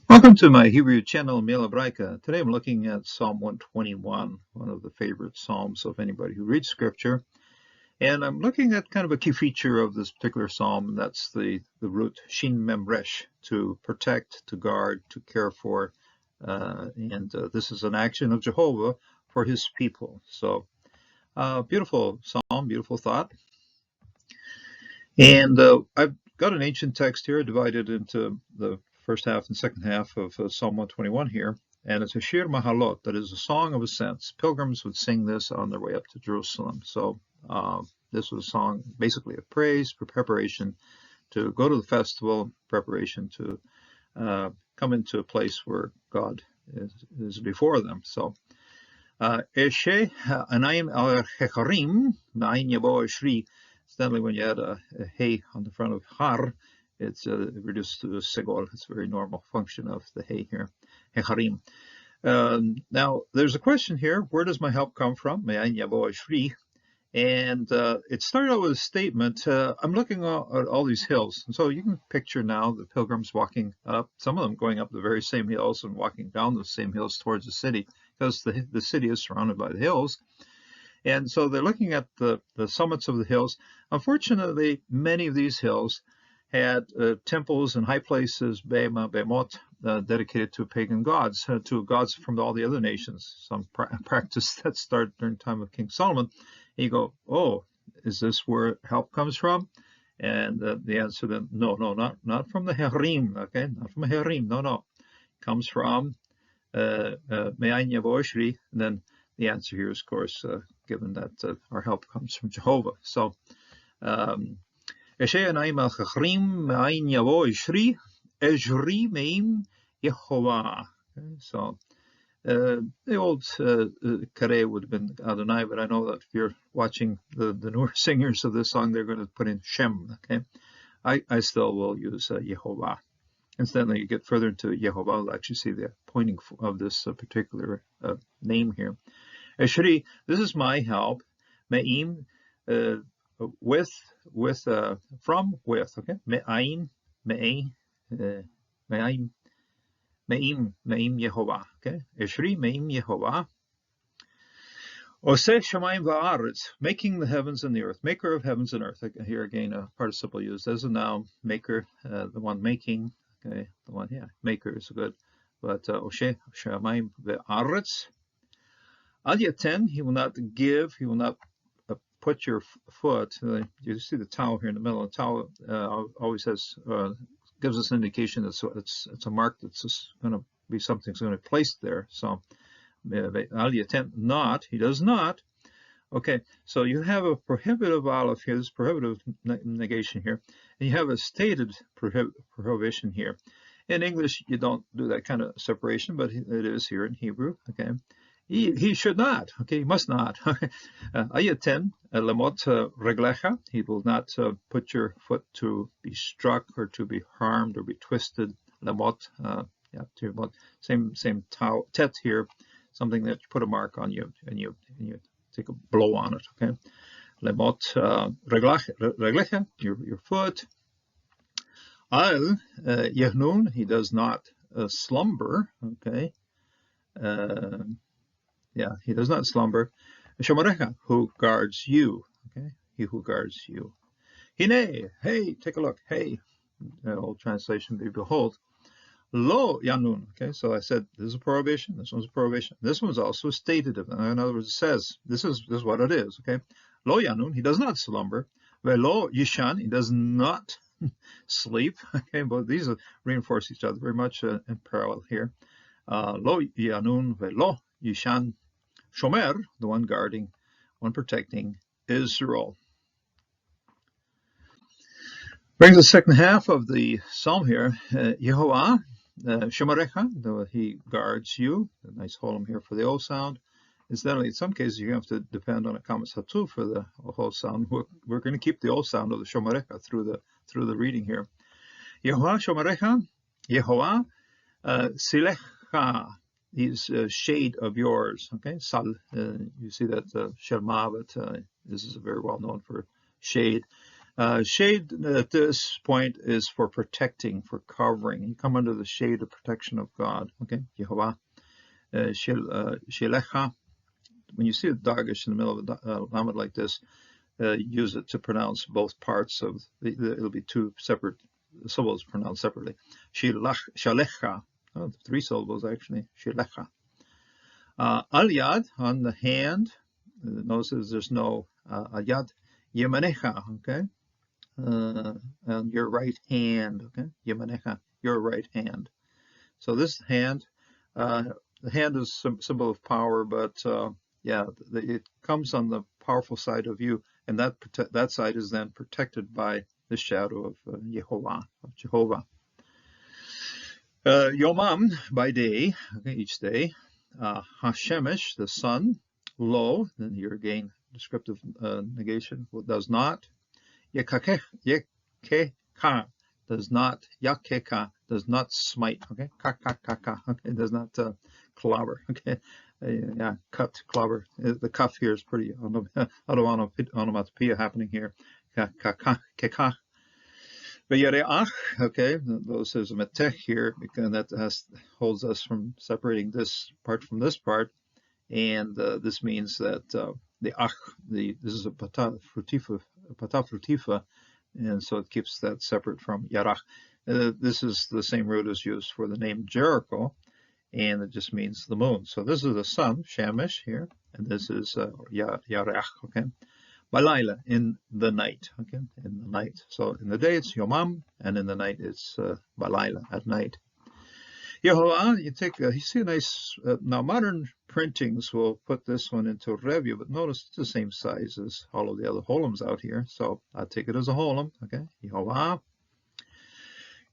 Welcome to my Hebrew channel, Mila Braika. Today I'm looking at Psalm 121, one of the favorite psalms of anybody who reads scripture. And I'm looking at kind of a key feature of this particular psalm, and that's the root Shin Mem Resh, to protect, to guard, to care for. This is an action of Jehovah for his people. So, beautiful psalm, beautiful thought. And I've got an ancient text here divided into the first half and second half of Psalm 121 here. And it's a Shir Mahalot, that is a song of ascents. Pilgrims would sing this on their way up to Jerusalem. So this was a song basically of praise, for preparation to go to the festival, preparation to come into a place where God is before them. So, Eshe Anayim al Hecharim, Na'in Yabo Shri. Incidentally, when you add a hey on the front of har, it's reduced to a segol. It's a very normal function of the hey here, hecharim. Now, there's a question here. Where does my help come from? Me'ayin yabo shri. And it started out with a statement. I'm looking at all these hills. And so you can picture now the pilgrims walking up, some of them going up the very same hills and walking down the same hills towards the city, because the city is surrounded by the hills. And so they're looking at the summits of the hills. Unfortunately, many of these hills had temples and high places, bema, bemot, dedicated to pagan gods, to gods from all the other nations. Some practice that started during the time of King Solomon. And you go, oh, is this where help comes from? And the answer then, no, not from the Herim, okay? Not from the Herim, no. It comes from Me'ayin Yavo Shri, and then the answer here is, of course, given that our help comes from Jehovah. So, Eshe Anayim al Chachrim Me'ayin Yavo Shri Ejri Me'im Yehovah. So, the old Kare would have been Adonai, but I know that if you're watching the newer singers of this song, they're going to put in Shem. Okay, I still will use Yehovah. Incidentally, you get further into Jehovah, you'll actually see the pointing of this particular name here. Eshri, this is my help. Me'im, from, okay? Me'ayin, me'ayin, me'ayin, me'im Yehovah, okay? Eshri, me'im Yehovah. Oseh shamayim va'aretz, making the heavens and the earth, maker of heavens and earth. Here again, a participle used as a noun, maker, the one making. Okay, the one, maker is good. But Oshe Shamayim ve'aretz. Al yaten, he will not give, he will not put your foot. You see the towel here in the middle. The towel always has gives us an indication that it's a mark that's just going to be something's going to be placed there. So al yaten, not, he does not. Okay, so you have a prohibitive aleph here, this prohibitive negation here, and you have a stated prohibition here. In English, you don't do that kind of separation, but it is here in Hebrew. Okay, he should not. Okay, he must not. Ayaten lemot reglecha. He will not put your foot to be struck or to be harmed or be twisted. Lemot, same tet here, something that you put a mark on you and you take a blow on it, okay? Lemot reglecha, your foot. Al yehnun, he does not slumber, okay? He does not slumber. Shomarecha, who guards you, okay? He who guards you. Hine, hey, take a look, hey. Old translation, be behold. Lo yanun. Okay, so I said this is a prohibition. This one's a prohibition. This one's also a stative. In other words, it says this is what it is. Okay, lo yanun. He does not slumber. Velo yishan. He does not sleep. Okay, but these reinforce each other very much in parallel here. Lo yanun velo yishan. Shomer, the one guarding, one protecting Israel. Brings the second half of the psalm here. Yehovah. Shomarecha, he guards you. A nice holem here for the O sound. Incidentally, in some cases, you have to depend on a kamas hatu for the whole sound. We're going to keep the O sound of the shomarecha through the reading here. Yehovah shomarecha, Yehovah silecha, he's shade of yours. Okay, sal. You see that sherma, but this is very well known for shade. Shade at this point is for protecting, for covering. You come under the shade of protection of God. Okay, Jehovah. Shelecha. When you see a dagish in the middle of a lamed like this, use it to pronounce both parts of it'll be two separate syllables pronounced separately. Shalecha. Oh, 3 syllables actually. Shelecha. Al yad, on the hand. Notice there's no al yad. Yemanecha. Okay. On your right hand, okay? Yemanecha, your right hand. So this hand, the hand is a symbol of power, but yeah, it comes on the powerful side of you, and that side is then protected by the shadow of Jehovah. Yomam, by day, okay, each day. Hashemish, the sun. Lo, then here again, descriptive negation, does not. Yekeka does not, yakeka does not smite, okay? Kakakaka, okay? It does not clobber, okay? Yeah, cut, clobber. The cuff here is pretty onomatopoeia happening here. Keka. Veyareach, okay? Those is a metech here, because that holds us from separating this part from this part. And this means that this is a patah frutiva, and so it keeps that separate from yarach. This is the same root as used for the name Jericho, and it just means the moon. So this is the sun, Shamish here, and this is yarach, okay? Balayla, in the night, okay? In the night. So in the day it's Yomam, and in the night it's Balayla, at night. Yehovah, you see a nice, now modern printings will put this one into review, but notice it's the same size as all of the other holoms out here, so I'll take it as a holom, okay? Yehovah.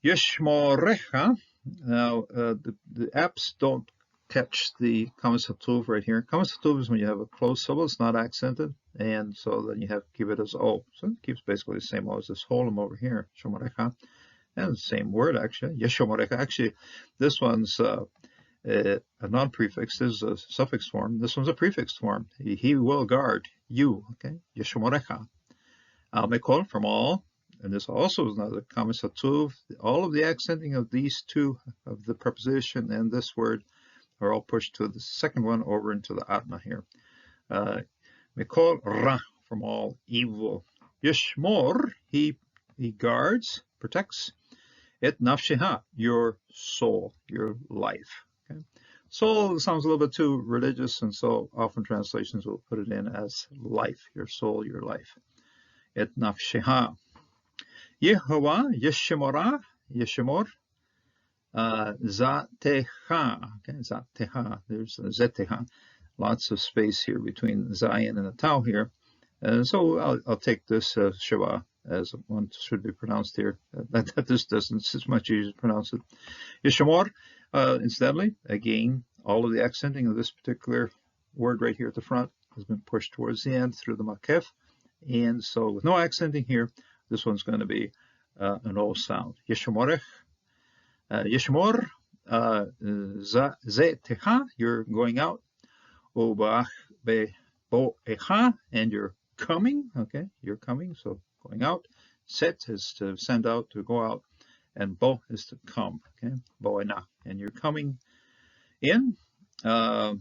Yeshmorecha. Now, the apps don't catch the kamas hatuv right here. Kamas hatuv is when you have a closed syllable, it's not accented, and so then you have to keep it as O. So it keeps basically the same O as this holom over here, Shomorecha. And the same word, actually. Yeshomoreka. Actually, this one's a non-prefix. This is a suffix form. This one's a prefix form. He will guard you. Okay. Yeshomoreka. Mekol, from all. And this also is another kamas hatuv. All of the accenting of these two, of the preposition and this word, are all pushed to the second one over into the atma here. Mekol ra, from all evil. Yeshmor, he guards, protects. Et nafsheha, your soul, your life. Okay? Soul sounds a little bit too religious, and so often translations will put it in as life, your soul, your life. Et nafsheha. Yehovah, Yeshemorah, Yeshemor, Zatecha. Okay, Zatecha. There's Zetecha. Lots of space here between Zion and the Tau here. So I'll take this Sheva as one should be pronounced here. That this doesn't, it's much easier to pronounce it. Yeshemor, incidentally, again, all of the accenting of this particular word right here at the front has been pushed towards the end through the makef. And so with no accenting here, this one's going to be an O sound. Yeshemorech, Yeshemor, Zetecha, you're going out. Obach be boecha, and you're coming, okay, you're coming, so going out. Set is to send out, to go out, and bo is to come, okay, boena, and you're coming in. Me'ata,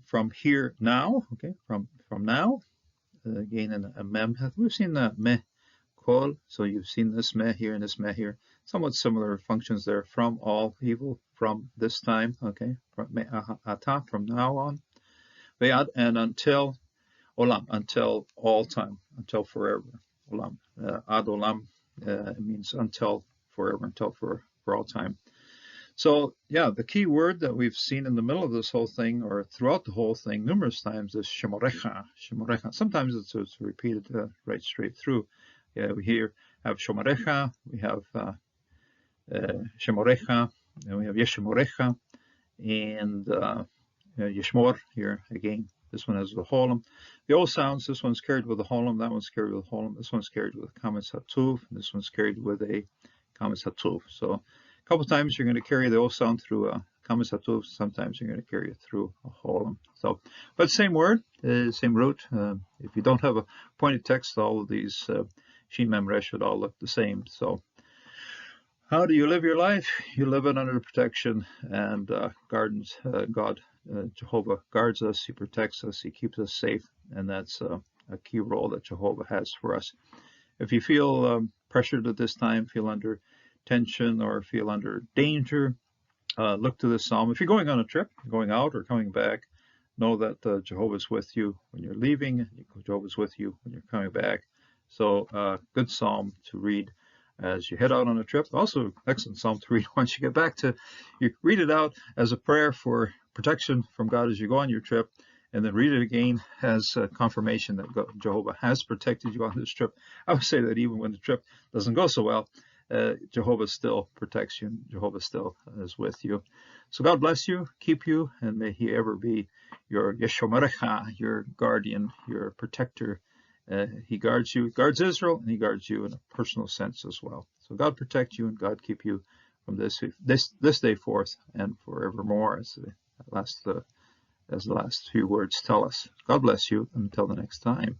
from here now, okay, from now, again in a mem, we've seen that me kol, so you've seen this me here and this me here, somewhat similar functions there, from all evil, from this time, okay, from me'ata, from now on. Ve'ad, and until olam, until all time, until forever. Olam, ad olam, means until forever, until for all time. So yeah, the key word that we've seen in the middle of this whole thing, or throughout the whole thing, numerous times, is shemorecha. Shemorecha. Sometimes it's repeated right straight through. Yeah, we here have shomorecha, we have shemorecha, and we have yeshemorecha, and yeshmor here again. This one has the holem. The O sounds, this one's carried with a holem, that one's carried with a holem, this one's carried with a kamas hatuv, this one's carried with a kamas hatuv. So a couple times you're going to carry the O sound through a kamas hatuv, sometimes you're going to carry it through a holem. So, but same word, same root. If you don't have a pointed text, all of these Shin Mem Resh should all look the same. So, how do you live your life? You live it under the protection and guards. God, Jehovah guards us. He protects us. He keeps us safe, and that's a key role that Jehovah has for us. If you feel pressured at this time, feel under tension, or feel under danger, look to this psalm. If you're going on a trip, going out or coming back, know that Jehovah's with you when you're leaving. Jehovah's with you when you're coming back. So, good psalm to read as you head out on a trip. Also, excellent psalm to read once you get back to. You read it out as a prayer for protection from God as you go on your trip, and then read it again as confirmation that Jehovah has protected you on this trip. I would say that even when the trip doesn't go so well, Jehovah still protects you, and Jehovah still is with you. So God bless you, keep you, and may He ever be your Yeshomerecha, your guardian, your protector. He guards you, guards Israel, and He guards you in a personal sense as well. So God protect you and God keep you from this day forth and forevermore, as the last few words tell us. God bless you until the next time.